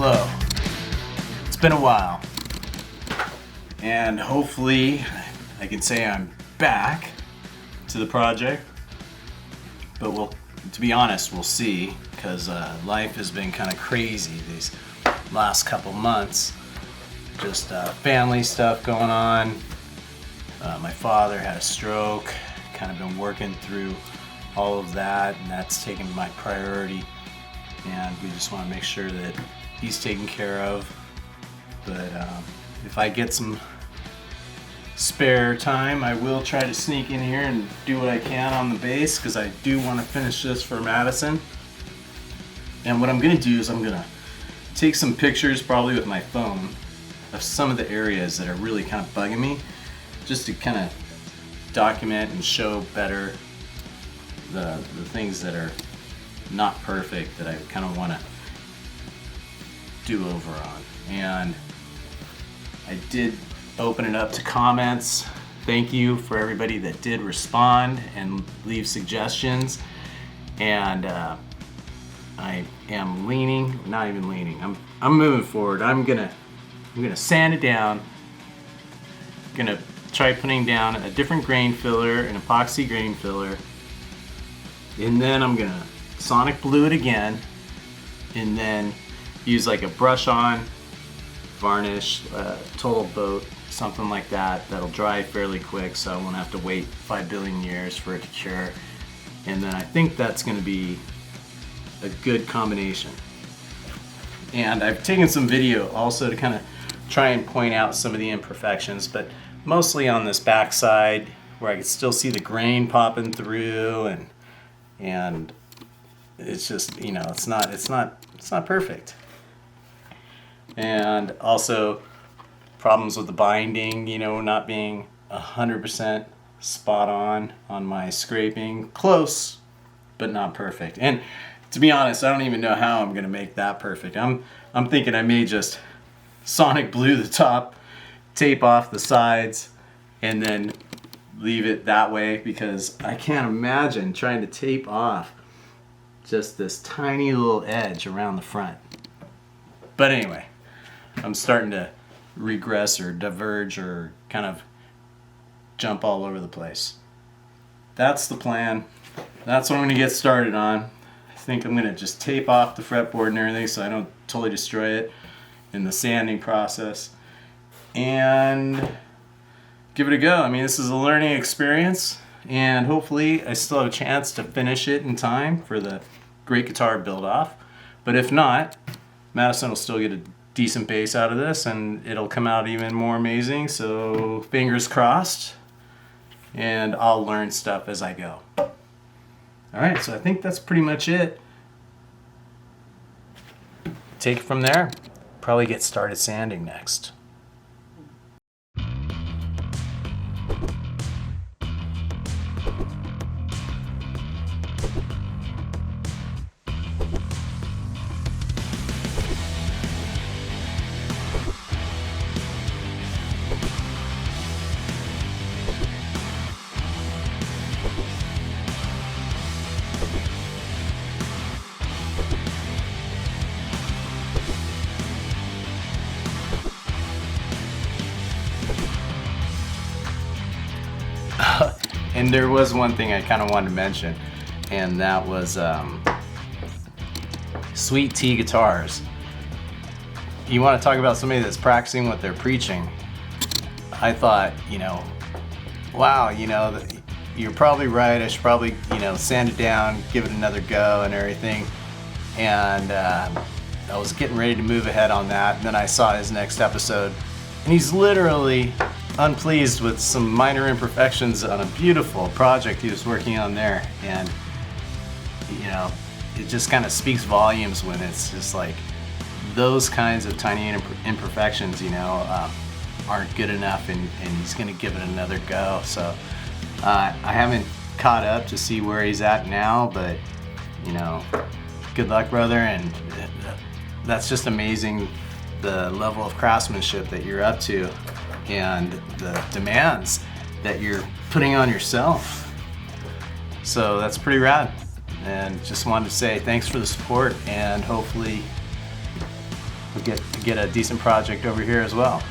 Hello. It's been a while. And hopefully I can say I'm back to the project. But to be honest, we'll see, because life has been kind of crazy these last couple months. Just family stuff going on. My father had a stroke, kind of been working through all of that, and that's taken my priority. And we just want to make sure that he's taken care of. But if I get some spare time, I will try to sneak in here and do what I can on the bass, because I do want to finish this for Madison. And what I'm going to do is I'm going to take some pictures, probably with my phone, of some of the areas that are really kind of bugging me, just to kind of document and show better the things that are not perfect that I kind of want to do over on. And I did open it up to comments. Thank you for everybody that did respond and leave suggestions. And I am leaning, not even leaning, I'm moving forward. I'm gonna sand it down. Gonna try putting down a different grain filler, an epoxy grain filler, and then I'm gonna sonic blue it again, and then use like a brush on varnish, TotalBoat, something like that, that'll dry fairly quick, so I won't have to wait 5 billion years for it to cure. And then I think that's going to be a good combination. And I've taken some video also to kind of try and point out some of the imperfections, but mostly on this back side where I can still see the grain popping through, and it's just, you know, it's not perfect. And also problems with the binding, you know, not being 100% spot on my scraping. Close, but not perfect. And to be honest, I don't even know how I'm gonna make that perfect. I'm thinking I may just sonic blue the top, tape off the sides, and then leave it that way, because I can't imagine trying to tape off just this tiny little edge around the front. But anyway, I'm starting to regress or diverge or kind of jump all over the place. That's the plan. That's what I'm going to get started on. I think I'm going to just tape off the fretboard and everything so I don't totally destroy it in the sanding process, and give it a go. I mean, this is a learning experience, and hopefully I still have a chance to finish it in time for the great guitar build off. But if not, Madison will still get a decent bass out of this, and it'll come out even more amazing. So fingers crossed, and I'll learn stuff as I go. All right, so I think that's pretty much it. Take it from there. Probably get started sanding next. And there was one thing I kind of wanted to mention, and that was Sweet Tea Guitars. You want to talk about somebody that's practicing what they're preaching. I thought, you know, wow, you know, you're probably right. I should probably, you know, sand it down, give it another go and everything. And I was getting ready to move ahead on that. And then I saw his next episode, and he's literally unpleased with some minor imperfections on a beautiful project he was working on there. And you know, it just kind of speaks volumes when it's just like those kinds of tiny imperfections, you know, aren't good enough, and he's gonna give it another go. So I haven't caught up to see where he's at now, but you know, good luck, brother. And that's just amazing, the level of craftsmanship that you're up to and the demands that you're putting on yourself. So that's pretty rad. And just wanted to say thanks for the support, and hopefully we'll get a decent project over here as well.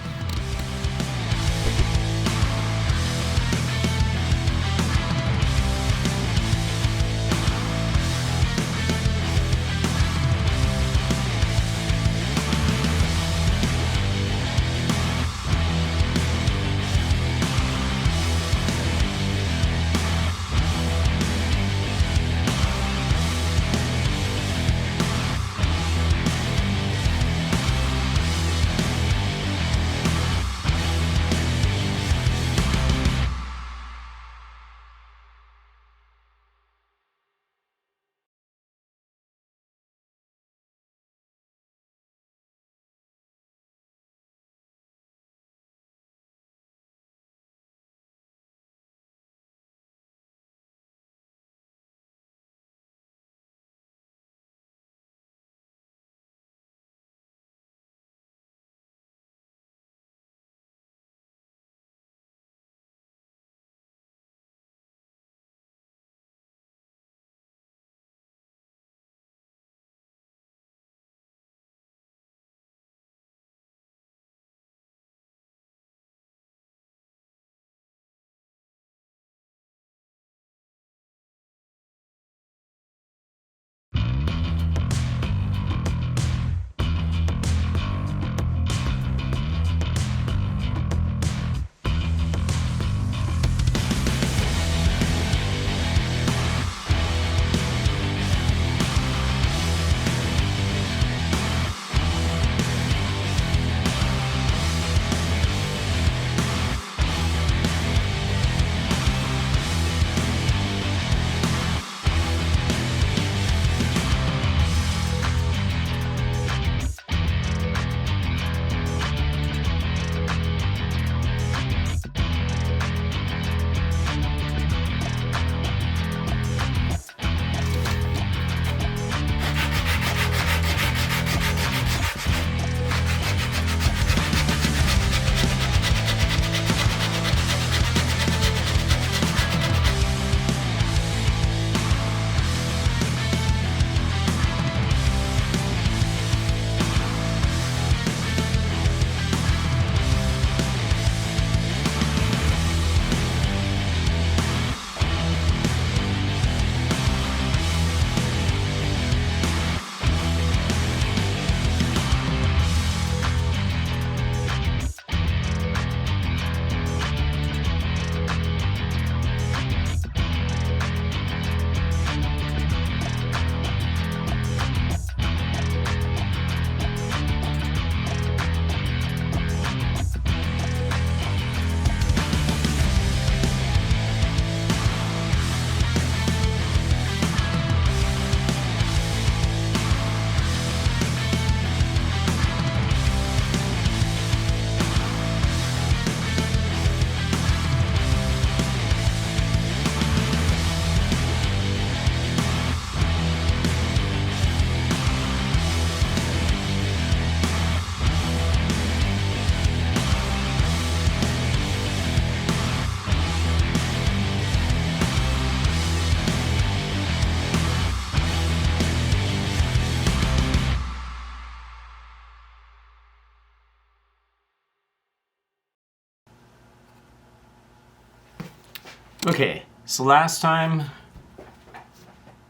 Okay, so last time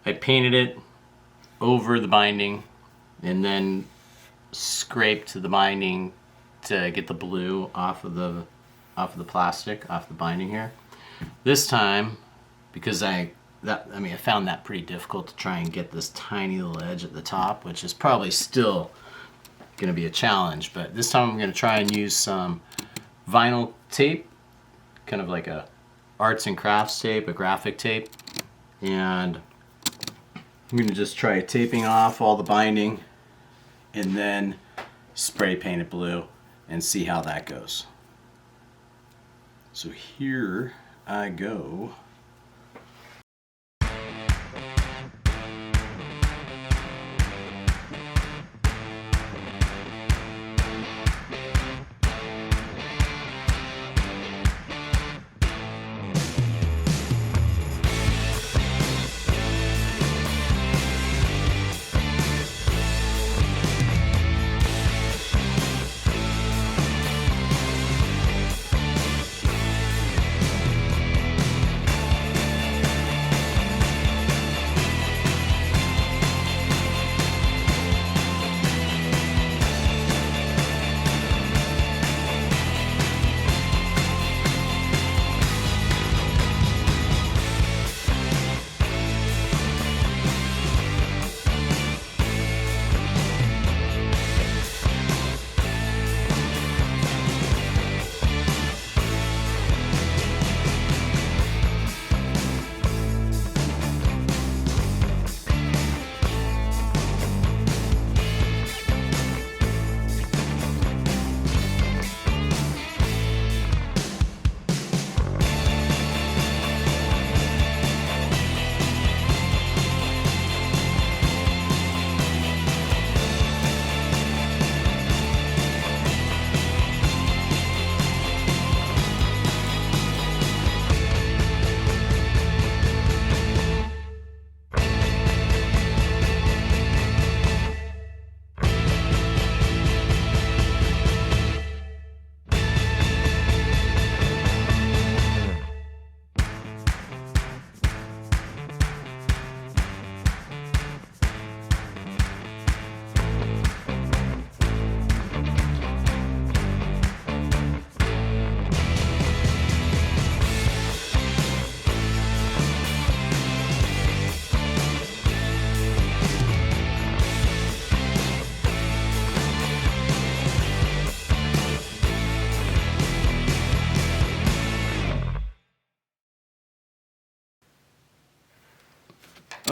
I painted it over the binding and then scraped the binding to get the blue off of the plastic, off the binding here. This time, because I found that pretty difficult to try and get this tiny little edge at the top, which is probably still going to be a challenge, but this time I'm going to try and use some vinyl tape, kind of like a arts and crafts tape, a graphic tape, and I'm going to just try taping off all the binding and then spray paint it blue and see how that goes. So here I go.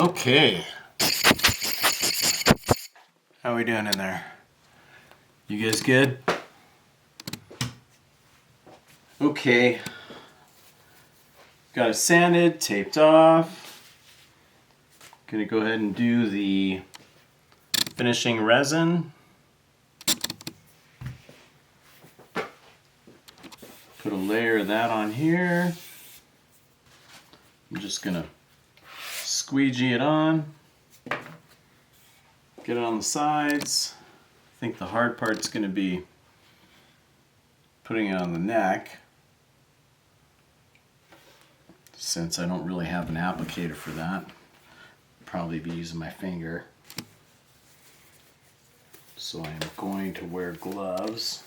Okay. How are we doing in there? You guys good? Okay. Got it sanded, taped off. Gonna go ahead and do the finishing resin. Put a layer of that on here. I'm just gonna squeegee it on. Get it on the sides. I think the hard part's gonna be putting it on the neck, since I don't really have an applicator for that. Probably be using my finger. So I'm going to wear gloves.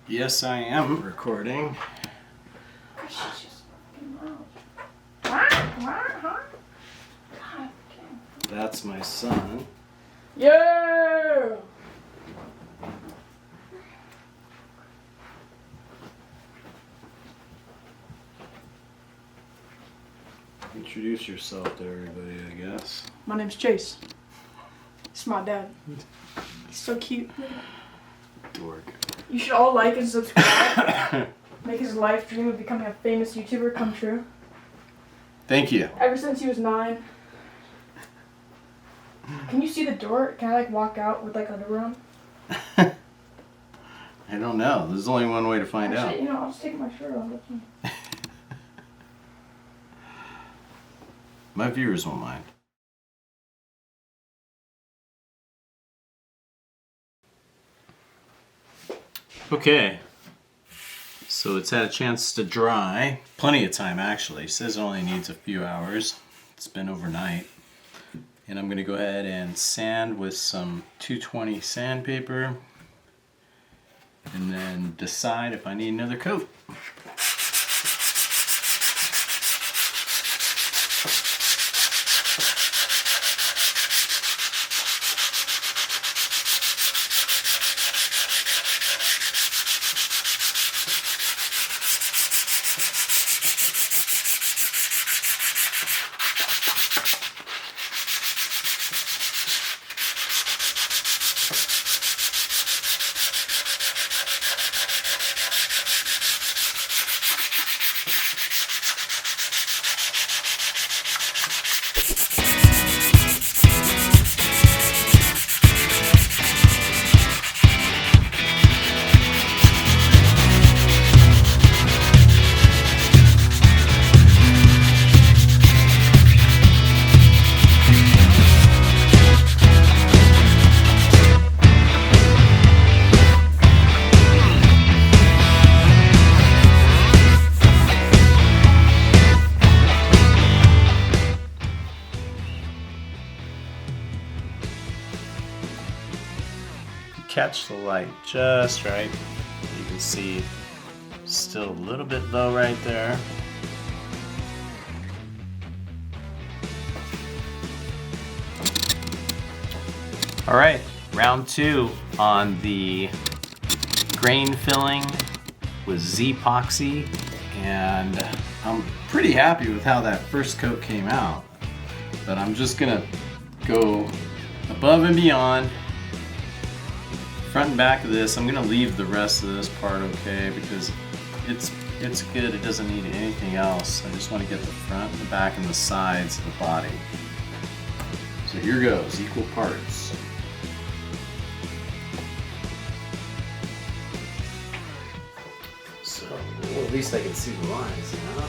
Yes, I am recording. That's my son. Yeah! Introduce yourself to everybody, I guess. My name's Chase. It's my dad. He's so cute. Dork. You should all like and subscribe. Make his life dream of becoming a famous YouTuber come true. Thank you. Ever since he was 9. Can you see the door? Can I like walk out with like underwear on? I don't know. There's only one way to find Actually, out. you know, I'll just take my shirt off. My viewers won't mind. Okay. So it's had a chance to dry. Plenty of time, actually. It says it only needs a few hours. It's been overnight. And I'm going to go ahead and sand with some 220 sandpaper. And then decide if I need another coat. catch the light just right. You can see still a little bit low right there. All right, round 2 on the grain filling with Z-Poxy, and I'm pretty happy with how that first coat came out. But I'm just gonna go above and beyond, front and back of this. I'm gonna leave the rest of this part okay because it's good. It doesn't need anything else. I just want to get the front, the back, and the sides of the body. So here goes, equal parts. So well, at least I can see the lines, you know?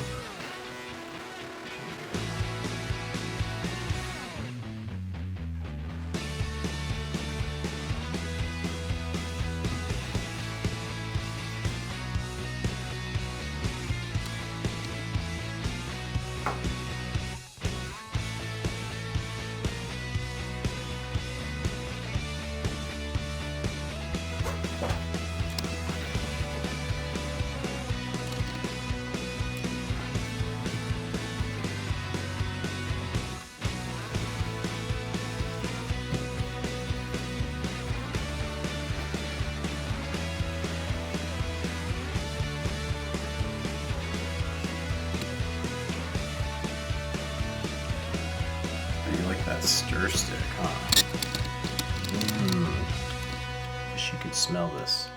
That stir stick, huh? Wish you could smell this.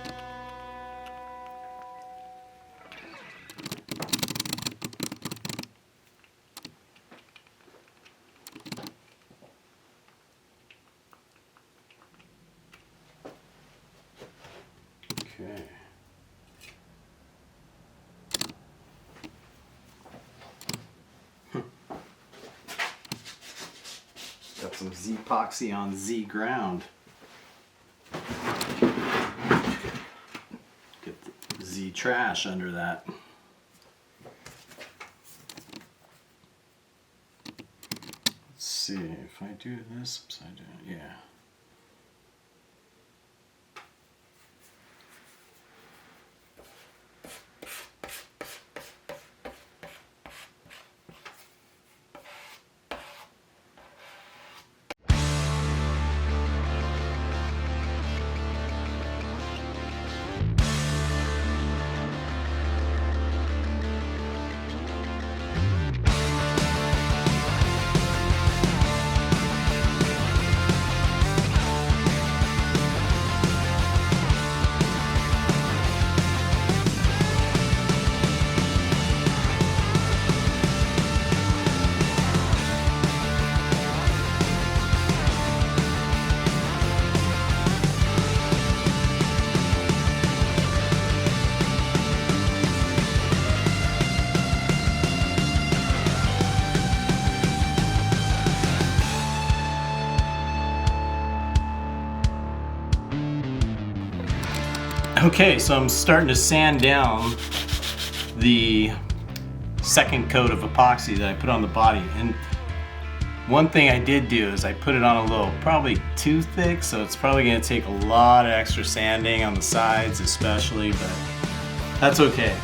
Okay. Got some Z-Poxy on Z ground. Get the Z trash under that. Let's see if I do this upside down. Yeah. Okay, so I'm starting to sand down the second coat of epoxy that I put on the body. And one thing I did do is I put it on a little, probably too thick, so it's probably gonna take a lot of extra sanding on the sides especially, but that's okay.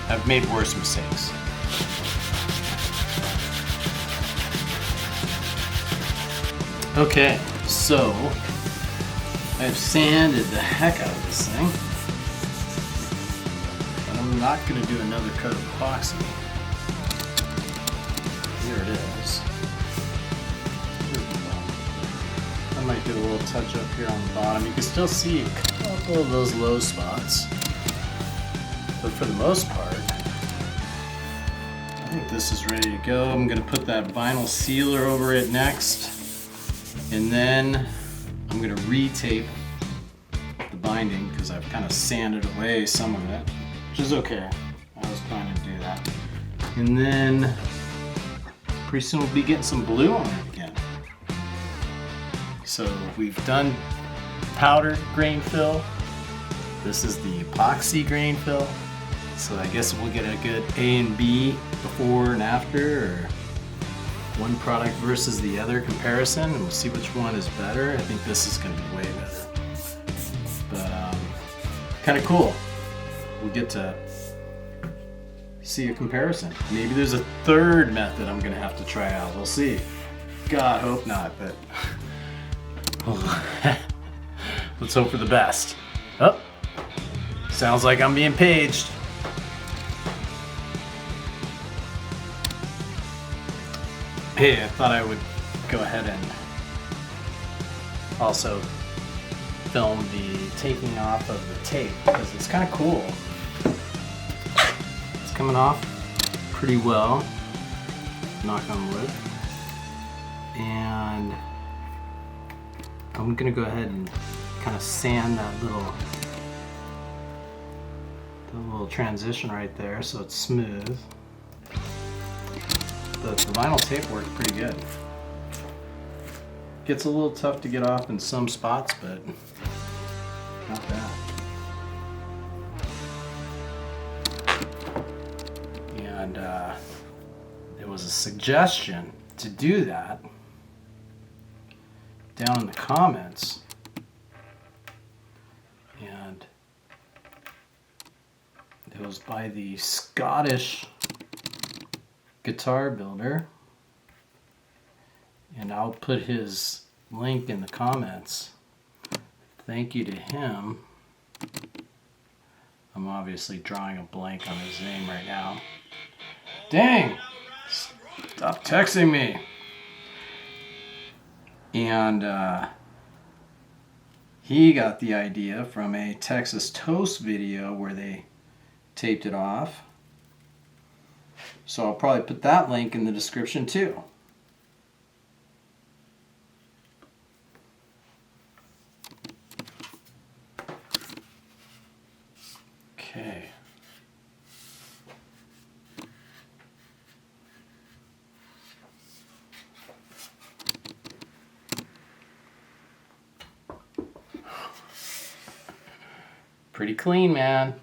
I've made worse mistakes. Okay, so I've sanded the heck out of this thing. But I'm not going to do another coat of epoxy. Here it is. I might do a little touch up here on the bottom. You can still see a couple of those low spots. But for the most part, I think this is ready to go. I'm going to put that vinyl sealer over it next. And then I'm going to re-tape the binding because I've kind of sanded away some of it, which is okay. I was planning to do that. And then pretty soon we'll be getting some blue on it again. So we've done powdered grain fill. This is the epoxy grain fill. So I guess we'll get a good A and B before and after, or one product versus the other comparison, and we'll see which one is better. I think this is going to be way better. But kind of cool. We get to see a comparison. Maybe there's a third method I'm gonna have to try out. We'll see. God, hope not, but let's hope for the best. Oh, sounds like I'm being paged. Hey, I thought I would go ahead and also film the taking off of the tape because it's kind of cool. It's coming off pretty well, knock on wood. And I'm gonna go ahead and kind of sand that little transition right there so it's smooth. The vinyl tape works pretty good. Gets a little tough to get off in some spots, but not bad. And there was a suggestion to do that down in the comments, and it was by the Scottish guitar builder, and I'll put his link in the comments. Thank you to him. I'm obviously drawing a blank on his name right now. Dang! Stop texting me. And he got the idea from a Texas Toast video where they taped it off. So I'll probably put that link in the description too. Okay. Pretty clean, man.